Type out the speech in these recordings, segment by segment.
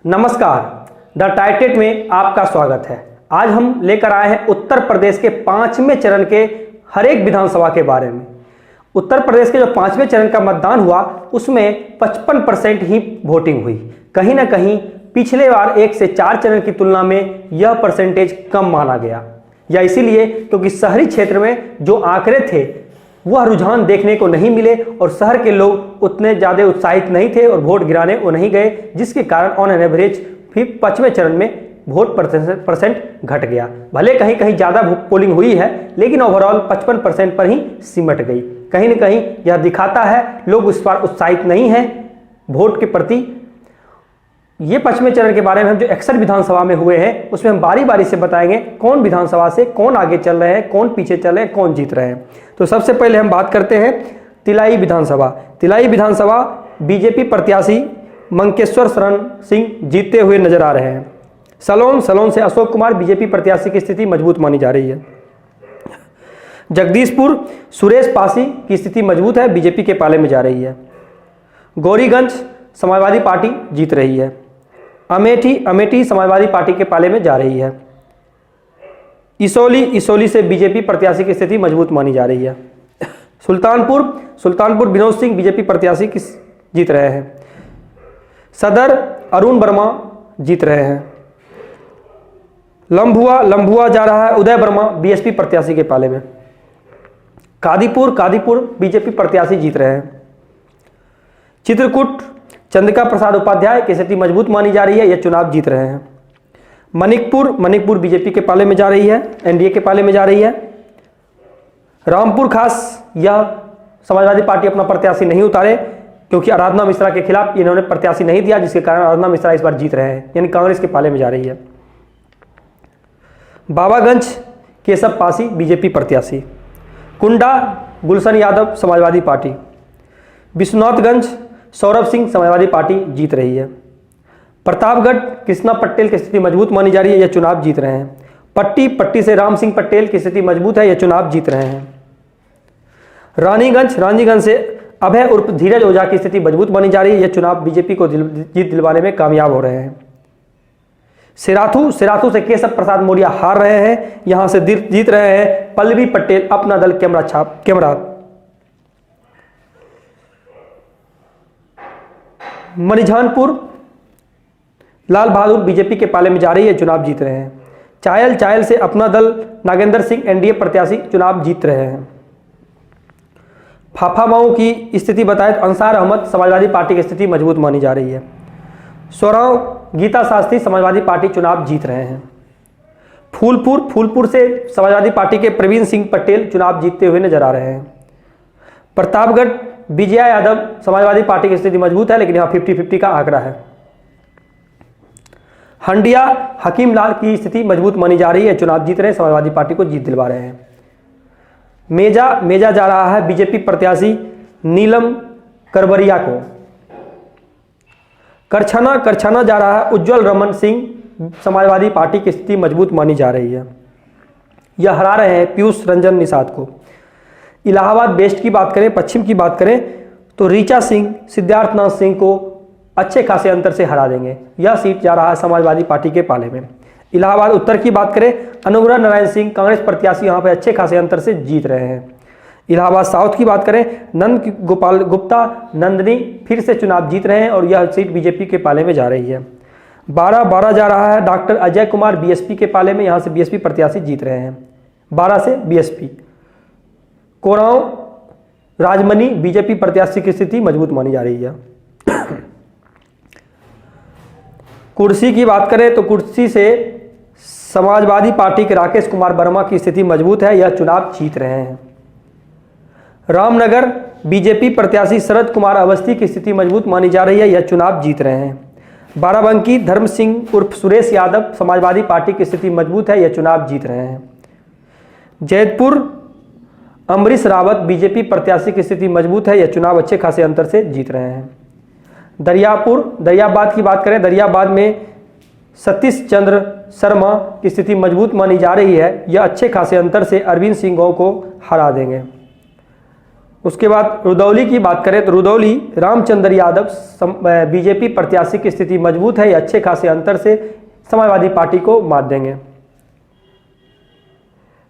नमस्कार, द टाइटेट में आपका स्वागत है। आज हम लेकर आए हैं उत्तर प्रदेश के 5वें चरण के हर एक विधानसभा के बारे में। उत्तर प्रदेश के जो 5वें चरण का मतदान हुआ उसमें 55% ही वोटिंग हुई। कहीं ना कहीं पिछले बार 1 से 4 चरण की तुलना में यह परसेंटेज कम माना गया, या इसीलिए क्योंकि शहरी क्षेत्र में जो आंकड़े थे वह रुझान देखने को नहीं मिले और शहर के लोग उतने ज़्यादा उत्साहित नहीं थे और वोट गिराने वो नहीं गए, जिसके कारण ऑन एन एवरेज फिर 5वें चरण में वोट परसेंट घट गया। भले कहीं कहीं ज़्यादा पोलिंग हुई है लेकिन ओवरऑल 55% पर ही सिमट गई। कहीं ना कहीं यह दिखाता है लोग उस पर उत्साहित नहीं हैं वोट के प्रति। ये 5वें चरण के बारे में हम जो 61 विधानसभा में हुए हैं उसमें हम बारी बारी से बताएंगे कौन विधानसभा से कौन आगे चल रहे हैं, कौन पीछे चल रहे हैं, कौन जीत रहे हैं। तो सबसे पहले हम बात करते हैं तिलाई विधानसभा। तिलाई विधानसभा बीजेपी प्रत्याशी मंकेश्वर शरण सिंह जीतते हुए नजर आ रहे हैं। सलोन से अशोक कुमार बीजेपी प्रत्याशी की स्थिति मजबूत मानी जा रही है। जगदीशपुर सुरेश पासी की स्थिति मजबूत है, बीजेपी के पाले में जा रही है। गौरीगंज समाजवादी पार्टी जीत रही है। अमेठी समाजवादी पार्टी के पाले में जा रही है। इसोली से बीजेपी प्रत्याशी की स्थिति मजबूत मानी जा रही है। सुल्तानपुर विनोद सिंह बीजेपी प्रत्याशी की जीत रहे हैं। सदर अरुण वर्मा जीत रहे हैं। लंबुआ जा रहा है उदय वर्मा बीएसपी प्रत्याशी के पाले में। कादीपुर बीजेपी प्रत्याशी जीत रहे हैं। चित्रकूट चंद्रिका प्रसाद उपाध्याय की स्थिति मजबूत मानी जा रही है, यह चुनाव जीत रहे हैं। मणिकपुर बीजेपी के पाले में जा रही है, एनडीए के पाले में जा रही है। रामपुर खास यह समाजवादी पार्टी अपना प्रत्याशी नहीं उतारे क्योंकि आराधना मिश्रा के खिलाफ इन्होंने प्रत्याशी नहीं दिया, जिसके कारण आराधना मिश्रा इस बार जीत रहे हैं, यानी कांग्रेस के पाले में जा रही है। बाबागंज केशव पासी बीजेपी प्रत्याशी। कुंडा गुलशन यादव समाजवादी पार्टी। विश्वनाथगंज सौरभ सिंह समाजवादी पार्टी जीत रही है। प्रतापगढ़ कृष्णा पटेल की स्थिति मजबूत मानी जा रही है, यह चुनाव जीत रहे हैं। पट्टी से राम सिंह पटेल की स्थिति मजबूत है, यह चुनाव जीत रहे हैं। रानीगंज से अभय उर्फ धीरज ओझा की स्थिति मजबूत मानी जा रही है, यह चुनाव बीजेपी को जीत दिलवाने में कामयाब हो रहे हैं। सिराथू से केशव प्रसाद मौर्य हार रहे हैं, यहां से जीत रहे हैं पल्लवी पटेल अपना दल कैमरा। मणिझानपुर लाल बहादुर बीजेपी के पाले में जा रही है, चुनाव जीत रहे हैं। चायल से अपना दल नागेंद्र सिंह एनडीए प्रत्याशी चुनाव जीत रहे हैं। फाफामाऊ की स्थिति बताएं तो अंसार अहमद समाजवादी पार्टी की स्थिति मजबूत मानी जा रही है। सोराव गीता शास्त्री समाजवादी पार्टी चुनाव जीत रहे हैं। फूलपुर से समाजवादी पार्टी के प्रवीण सिंह पटेल चुनाव जीतते हुए नजर आ रहे हैं। प्रतापगढ़ विजया यादव समाजवादी पार्टी की स्थिति मजबूत है, लेकिन यहाँ 50-50 का आंकड़ा है। हंडिया हकीम लाल की स्थिति मजबूत मानी जा रही है, चुनाव जीत रहे हैं, समाजवादी पार्टी को जीत दिलवा रहे हैं। मेजा जा रहा है बीजेपी प्रत्याशी नीलम करबरिया को। करछना जा रहा है उज्जवल रमन सिंह समाजवादी पार्टी की स्थिति मजबूत मानी जा रही है, यह हरा रहे हैं पीयूष रंजन निषाद को। इलाहाबाद वेस्ट की बात करें, पश्चिम की बात करें तो ऋचा सिंह सिद्धार्थनाथ सिंह को अच्छे खासे अंतर से हरा देंगे, यह सीट जा रहा है समाजवादी पार्टी के पाले में। इलाहाबाद उत्तर की बात करें अनुग्रह नारायण सिंह कांग्रेस प्रत्याशी यहाँ पर अच्छे खासे अंतर से जीत रहे हैं। इलाहाबाद साउथ की बात करें नंद गोपाल गुप्ता नंदनी फिर से चुनाव जीत रहे हैं और यह सीट बीजेपी के पाले में जा रही है। 12 जा रहा है डॉक्टर अजय कुमार बीएसपी के पाले में, यहाँ से बीएसपी प्रत्याशी जीत रहे हैं। 12 से बीएसपी। कोरांव राजमनी बीजेपी प्रत्याशी की स्थिति मजबूत मानी जा रही है। कुर्सी की बात करें तो कुर्सी से समाजवादी पार्टी के राकेश कुमार वर्मा की स्थिति मजबूत है, यह चुनाव जीत रहे हैं। रामनगर बीजेपी प्रत्याशी शरद कुमार अवस्थी की स्थिति मजबूत मानी जा रही है, यह चुनाव जीत रहे हैं। बाराबंकी धर्म सिंह उर्फ सुरेश यादव समाजवादी पार्टी की स्थिति मजबूत है, यह चुनाव जीत रहे हैं। जैतपुर अमरीश रावत बीजेपी प्रत्याशी की स्थिति मजबूत है, यह चुनाव अच्छे खासे अंतर से जीत रहे हैं। दरियाबाद की बात करें, दरियाबाद में सतीश चंद्र शर्मा की स्थिति मजबूत मानी जा रही है, यह अच्छे खासे अंतर से अरविंद सिंह को हरा देंगे। उसके बाद रुदौली की बात करें तो रुदौली रामचंद्र यादव बीजेपी प्रत्याशी की स्थिति मजबूत है, ये अच्छे खासे अंतर से समाजवादी पार्टी को मात देंगे।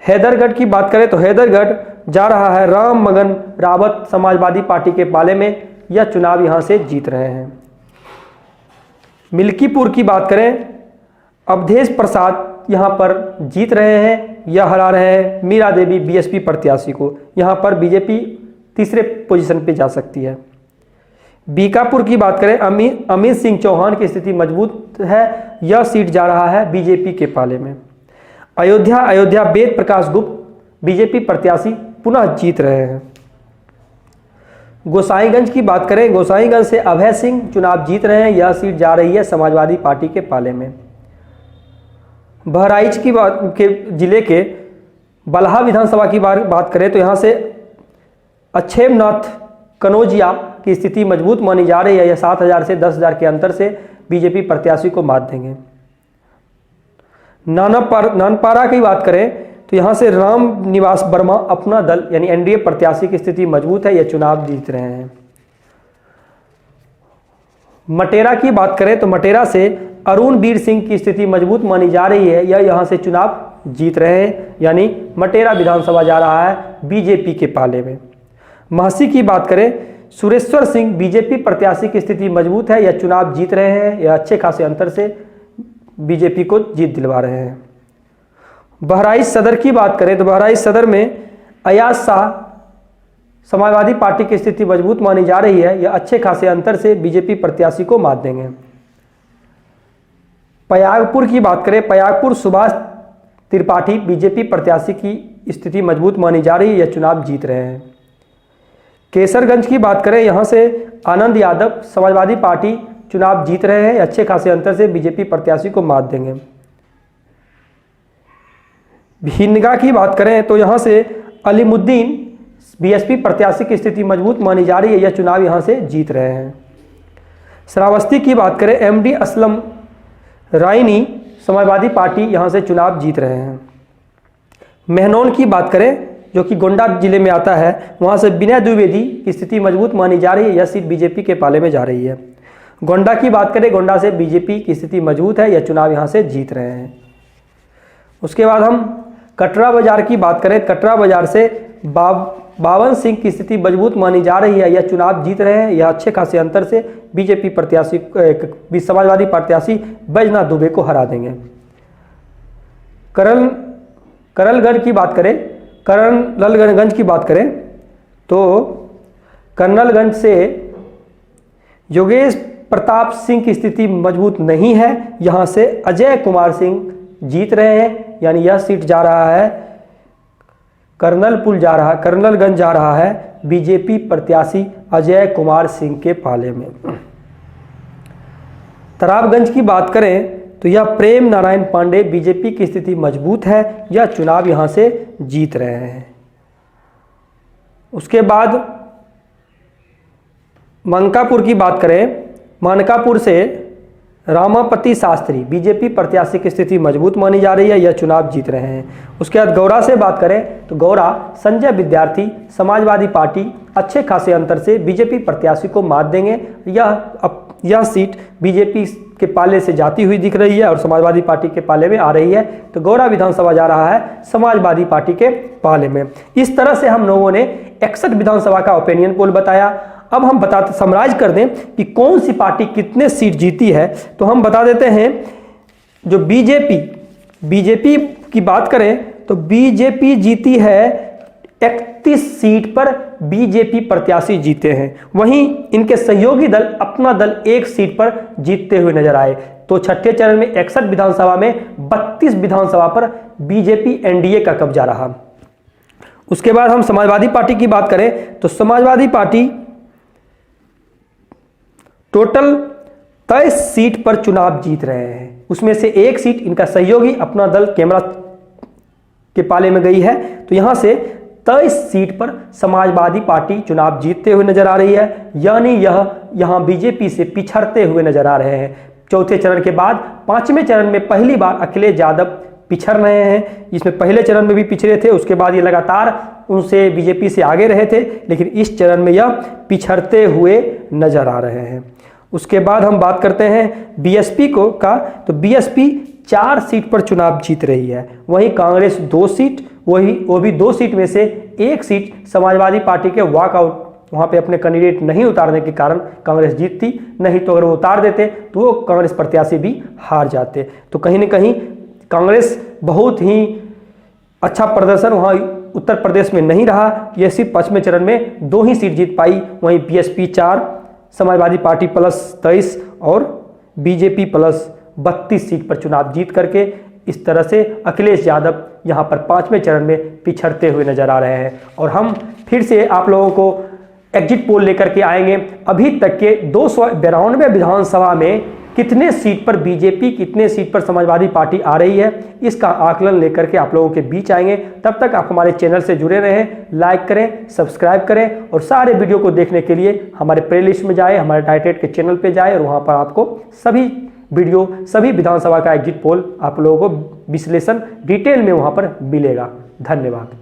हैदरगढ़ की बात करें तो हैदरगढ़ जा रहा है राम मगन रावत समाजवादी पार्टी के पाले में, यह चुनाव यहां से जीत रहे हैं। मिल्कीपुर की बात करें, अवधेश प्रसाद यहां पर जीत रहे हैं, यह हरा रहे हैं मीरा देवी बीएसपी प्रत्याशी को, यहां पर बीजेपी तीसरे पोजीशन पे जा सकती है। बीकापुर की बात करें, अमित सिंह चौहान की स्थिति मजबूत है, यह सीट जा रहा है बीजेपी के पाले में। अयोध्या वेद प्रकाश गुप्त बीजेपी प्रत्याशी पुनः जीत रहे हैं। गोसाईगंज की बात करें, गोसाईगंज से अभय सिंह चुनाव जीत रहे हैं, यह सीट जा रही है समाजवादी पार्टी के पाले में। बहराइच की बात के जिले के बलहा विधानसभा की बात करें तो यहाँ से अच्छेमनाथ कनौजिया की स्थिति मजबूत मानी जा रही है, यह 7,000 से 10,000 के अंतर से बीजेपी प्रत्याशी को मात देंगे। नानपारा की बात करें तो यहाँ से राम निवास वर्मा अपना दल यानी एनडीए प्रत्याशी की स्थिति मजबूत है, यह चुनाव जीत रहे हैं। मटेरा की बात करें तो मटेरा से अरुण वीर सिंह की स्थिति मजबूत मानी जा रही है, यह यहाँ से चुनाव जीत रहे हैं, यानी मटेरा विधानसभा जा रहा है बीजेपी के पाले में। महसी की बात करें, सुरेश्वर सिंह बीजेपी प्रत्याशी की स्थिति मजबूत है, यह चुनाव जीत रहे हैं, यह अच्छे खासे अंतर से बीजेपी को जीत दिलवा रहे हैं। बहराइच सदर की बात करें तो बहराइच सदर में अयाज शाह समाजवादी पार्टी की स्थिति मजबूत मानी जा रही है, यह अच्छे खासे अंतर से बीजेपी प्रत्याशी को मात देंगे। पयागपुर की बात करें, पयागपुर सुभाष त्रिपाठी बीजेपी प्रत्याशी की स्थिति मजबूत मानी जा रही है, यह चुनाव जीत रहे हैं। केसरगंज की बात करें, यहां से आनंद यादव समाजवादी पार्टी चुनाव जीत रहे हैं, अच्छे खासे अंतर से बीजेपी प्रत्याशी को मात देंगे। भिंडगा की बात करें तो यहां से अलीमुद्दीन बीएसपी प्रत्याशी की स्थिति मजबूत मानी जा रही है, यह चुनाव यहां से जीत रहे हैं। श्रावस्ती की बात करें, एमडी असलम रायनी समाजवादी पार्टी यहां से चुनाव जीत रहे हैं। मेहनौन की बात करें जो कि गोंडा जिले में आता है, वहां से विनय द्विवेदी की स्थिति मजबूत मानी जा रही है, यह सीट बीजेपी के पाले में जा रही है। गोंडा की बात करें, गोंडा से बीजेपी की स्थिति मजबूत है, यह चुनाव यहां से जीत रहे हैं। उसके बाद हम कटरा बाजार की बात करें, कटरा बाजार से बावन सिंह की स्थिति मजबूत मानी जा रही है, यह चुनाव जीत रहे हैं, यह अच्छे खासे अंतर से बीजेपी प्रत्याशी समाजवादी प्रत्याशी बैजनाथ दुबे को हरा देंगे। करलगढ़ की बात करें, कर्नलगंज की बात करें तो कर्नलगंज से योगेश प्रताप सिंह की स्थिति मजबूत नहीं है, यहां से अजय कुमार सिंह जीत रहे हैं, यानी यह सीट जा रहा है कर्नलगंज जा रहा है बीजेपी प्रत्याशी अजय कुमार सिंह के पाले में। तराबगंज की बात करें तो यह प्रेम नारायण पांडे बीजेपी की स्थिति मजबूत है, यह चुनाव यहां से जीत रहे हैं। उसके बाद मनकापुर की बात करें, मनकापुर से रामापति शास्त्री बीजेपी प्रत्याशी की स्थिति मजबूत मानी जा रही है, यह चुनाव जीत रहे हैं। उसके बाद गौरा से बात करें तो गौरा संजय विद्यार्थी समाजवादी पार्टी अच्छे खासे अंतर से बीजेपी प्रत्याशी को मात देंगे, यह सीट बीजेपी के पाले से जाती हुई दिख रही है और समाजवादी पार्टी के पाले में आ रही है, तो गौरा विधानसभा जा रहा है समाजवादी पार्टी के पाले में। इस तरह से हम लोगों ने 61 विधानसभा का ओपिनियन पोल बताया। अब हम समराइज कर दें कि कौन सी पार्टी कितने सीट जीती है, तो हम बता देते हैं। जो बीजेपी की बात करें तो बीजेपी जीती है 31 सीट पर बीजेपी प्रत्याशी जीते हैं, वहीं इनके सहयोगी दल अपना दल 1 सीट पर जीतते हुए नजर आए। तो छठे चरण में 61 विधानसभा में 32 विधानसभा पर बीजेपी एनडीए का कब्जा रहा। उसके बाद हम समाजवादी पार्टी की बात करें तो समाजवादी पार्टी टोटल 23 सीट पर चुनाव जीत रहे हैं, उसमें से 1 सीट इनका सहयोगी अपना दल कैमरा के पाले में गई है, तो यहां से 23 सीट पर समाजवादी पार्टी चुनाव जीतते हुए नजर आ रही है, यानी यह यहां बीजेपी से पिछड़ते हुए नजर आ रहे हैं। चौथे चरण के बाद 5वें चरण में पहली बार अखिलेश यादव पिछड़ रहे हैं, जिसमें पहले चरण में भी पिछड़े थे, उसके बाद ये लगातार उनसे बीजेपी से आगे रहे थे, लेकिन इस चरण में यह पिछड़ते हुए नजर आ रहे हैं। उसके बाद हम बात करते हैं बीएसपी तो बीएसपी 4 सीट पर चुनाव जीत रही है, वहीं कांग्रेस 2 सीट, वो भी 2 सीट में से 1 सीट समाजवादी पार्टी के वॉकआउट, वहाँ पे अपने कैंडिडेट नहीं उतारने के कारण कांग्रेस जीतती, नहीं तो अगर वो उतार देते तो वो कांग्रेस प्रत्याशी भी हार जाते। तो कहीं ना कहीं कांग्रेस बहुत ही अच्छा प्रदर्शन वहाँ उत्तर प्रदेश में नहीं रहा, यह सिर्फ 5वें चरण में 2 ही सीट जीत पाई, वहीं बीएसपी 4, समाजवादी पार्टी +23 और बीजेपी +32 सीट पर चुनाव जीत करके इस तरह से अखिलेश यादव यहाँ पर 5वें चरण में पिछड़ते हुए नजर आ रहे हैं। और हम फिर से आप लोगों को एग्जिट पोल लेकर के आएंगे, अभी तक के 292 विधानसभा में कितने सीट पर बीजेपी, कितने सीट पर समाजवादी पार्टी आ रही है, इसका आकलन लेकर के आप लोगों के बीच आएंगे। तब तक आप हमारे चैनल से जुड़े रहें, लाइक करें, सब्सक्राइब करें और सारे वीडियो को देखने के लिए हमारे प्लेलिस्ट में जाएं, हमारे टाइटेड के चैनल पे जाएं और वहां पर आपको सभी वीडियो, सभी विधानसभा का एग्जिट पोल आप लोगों को विश्लेषण डिटेल में वहां पर मिलेगा। धन्यवाद।